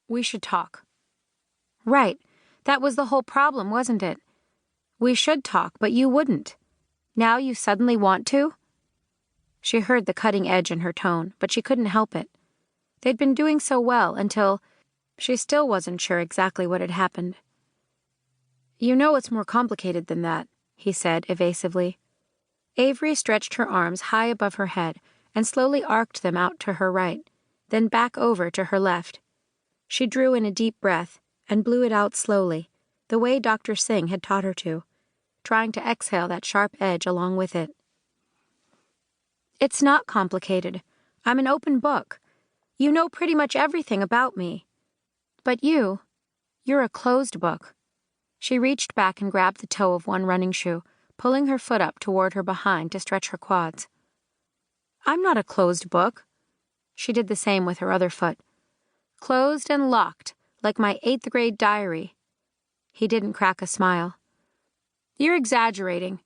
We should talk." "Right. That was the whole problem, wasn't it? We should talk, but you wouldn't. Now you suddenly want to?" She heard the cutting edge in her tone, but she couldn't help it. They'd been doing so well until she still wasn't sure exactly what had happened. "You know it's more complicated than that," he said evasively. Avery stretched her arms high above her head and slowly arced them out to her right, then back over to her left. She drew in a deep breath and blew it out slowly, the way Dr. Singh had taught her to, trying to exhale that sharp edge along with it. "It's not complicated. I'm an open book. You know pretty much everything about me. But you're a closed book." She reached back and grabbed the toe of one running shoe, pulling her foot up toward her behind to stretch her quads. "I'm not a closed book." She did the same with her other foot. "Closed and locked, like my 8th grade diary." He didn't crack a smile. "You're exaggerating.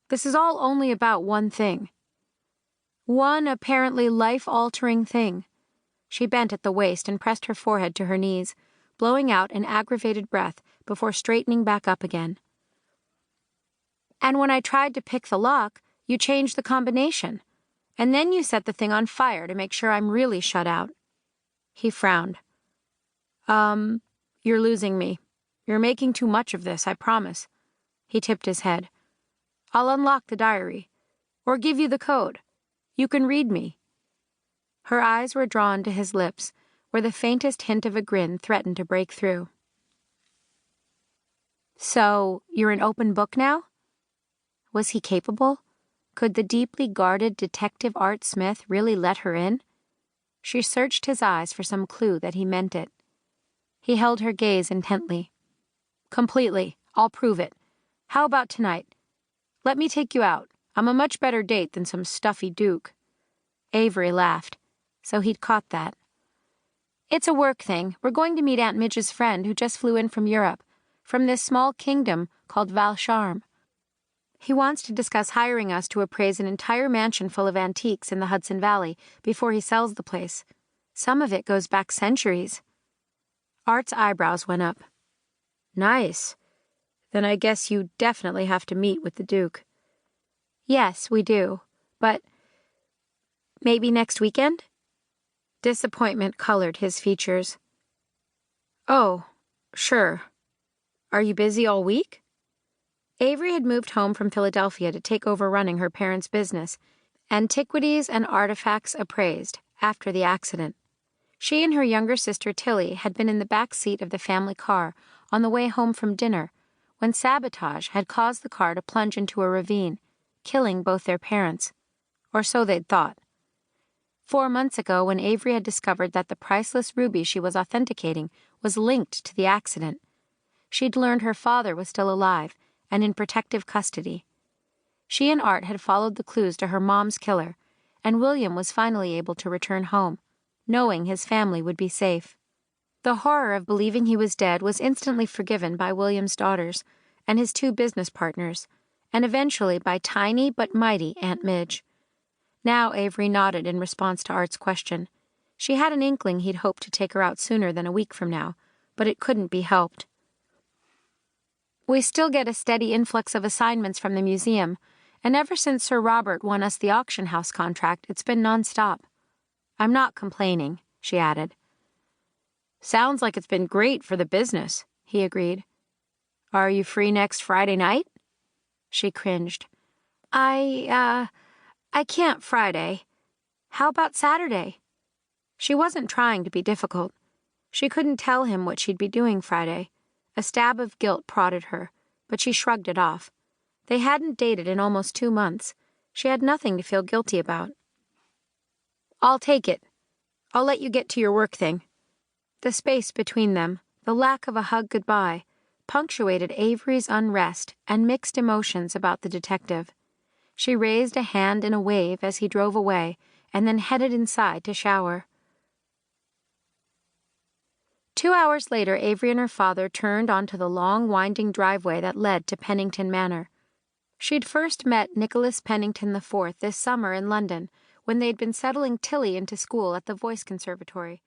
This is all only about one thing. One apparently life-altering thing." She bent at the waist and pressed her forehead to her knees, blowing out an aggravated breath before straightening back up again. "And when I tried to pick the lock, you changed the combination. And then you set the thing on fire to make sure I'm really shut out." He frowned. You're losing me. You're making too much of this, I promise." He tipped his head. "I'll unlock the diary, or give you the code. You can read me." Her eyes were drawn to his lips, where the faintest hint of a grin threatened to break through. "So, you're an open book now?" Was he capable? Could the deeply guarded Detective Art Smith really let her in? She searched his eyes for some clue that he meant it. He held her gaze intently. "Completely. I'll prove it. How about tonight? Let me take you out. I'm a much better date than some stuffy Duke." Avery laughed, so he'd caught that. "It's a work thing. We're going to meet Aunt Midges' friend who just flew in from Europe, from this small kingdom called Valle Charme. He wants to discuss hiring us to appraise an entire mansion full of antiques in the Hudson Valley before he sells the place. Some of it goes back centuries." Art's eyebrows went up. "Nice. Then I guess you definitely have to meet with the Duke." "Yes, we do. But maybe next weekend?" Disappointment colored his features. "Oh, sure. Are you busy all week?" Avery had moved home from Philadelphia to take over running her parents' business, Antiquities and Artifacts Appraised, after the accident. She and her younger sister Tilly had been in the back seat of the family car on the way home from dinner when sabotage had caused the car to plunge into a ravine, killing both their parents. Or so they'd thought. 4 months ago, when Avery had discovered that the priceless ruby she was authenticating was linked to the accident, she'd learned her father was still alive and in protective custody. She and Art had followed the clues to her mom's killer, and William was finally able to return home, knowing his family would be safe. The horror of believing he was dead was instantly forgiven by William's daughters and his 2 business partners, and eventually by tiny but mighty Aunt Midge. Now Avery nodded in response to Art's question. She had an inkling he'd hoped to take her out sooner than a week from now, but it couldn't be helped. "We still get a steady influx of assignments from the museum, and ever since Sir Robert won us the auction house contract, it's been nonstop. I'm not complaining," she added. "Sounds like it's been great for the business," he agreed. "Are you free next Friday night?" She cringed. I can't Friday. How about Saturday?" She wasn't trying to be difficult. She couldn't tell him what she'd be doing Friday. A stab of guilt prodded her, but she shrugged it off. They hadn't dated in almost 2 months. She had nothing to feel guilty about. "I'll take it. I'll let you get to your work thing." The space between them, the lack of a hug goodbye, punctuated Avery's unrest and mixed emotions about the detective. She raised a hand in a wave as he drove away and then headed inside to shower. 2 hours later, Avery and her father turned onto the long, winding driveway that led to Pennington Manor. She'd first met Nicholas Pennington IV this summer in London, when they'd been settling Tilly into school at the Voice Conservatory.